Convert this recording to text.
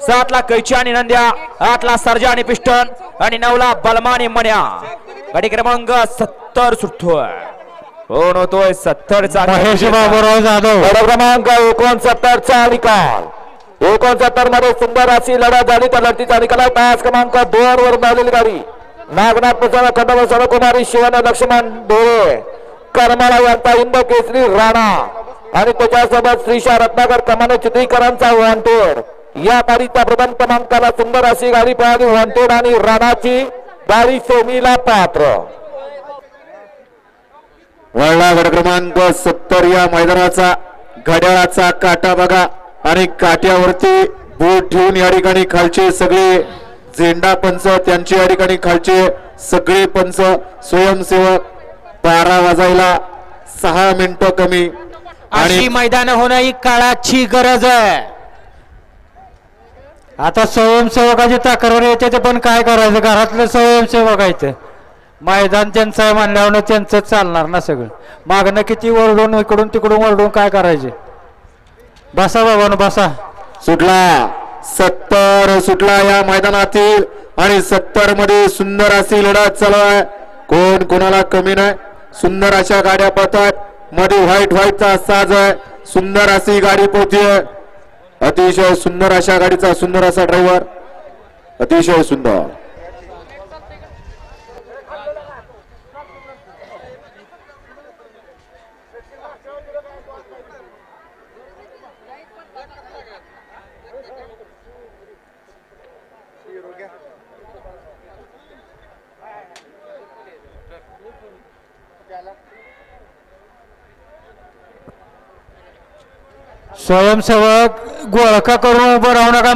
7 ला कैची आणि नंद्या, 8 ला सर्जा आणि पिस्टन आणि 9 ला बलमा आणि मन्या. गाडी क्रमांक 70 सुटतोय. कोण होतोय 70 चा? महेश बाबूराव जाधव. गाडी क्रमांक 69 चा निकाल. 69 मध्ये सुंदर अशी लढत झाली. त्या लढतीचा निकाल तास क्रमांक 2 वरून आलेली गाडी नागनाथ प्रसाद खंडोबा कुमारी शिवाना लक्ष्मण ढोळे करमाळा यांचा इंद केसरी राणा आणि त्याच्यासोबत श्रीशा रत्नाकर कमाने चित्रीकरांचा वॉन्टेड. या गाडीच्या प्रथम क्रमांकाला सुंदर अशी गाडी पळाली. वॉन्टेड आणि राणाची गाडी सेमीला पात्र. वळला गट क्रमांक 70 या मैदानाचा घड्याळाचा काटा बघा आणि काट्यावरती बोट ठेवून या ठिकाणी खालचे सगळे झेंडा पंच, त्यांची या ठिकाणी खालचे सगळे पंच स्वयंसेवक. 12 वाजायला 6 मिनिटं कमी आणि मैदान होणं ही काळाची गरज आहे. आता स्वयंसेवकाची तक्रार येते ते पण काय करायचं, घरातले स्वयंसेवक आहेत. मैदान त्यांचं आहे म्हणल्यावर त्यांचं चालणार ना सगळं. मागणं किती वरडून इकडून तिकडून वरडून काय करायचे. बसा बाबा बसा. सुटला 70 सुटला या मैदानातील आणि 70 मध्ये सुंदर अशी लढत चालू आहे. कोण कोणाला कमी नाही. सुंदर अशा गाड्या पळतात. मध्ये व्हाईटचा साज आहे. सुंदर अशी गाडी पोहतीये. अतिशय सुंदर अशा गाडीचा सुंदर असा ड्रायव्हर. अतिशय सुंदर. स्वयंसेवक गोळका करून उभं राहू नका.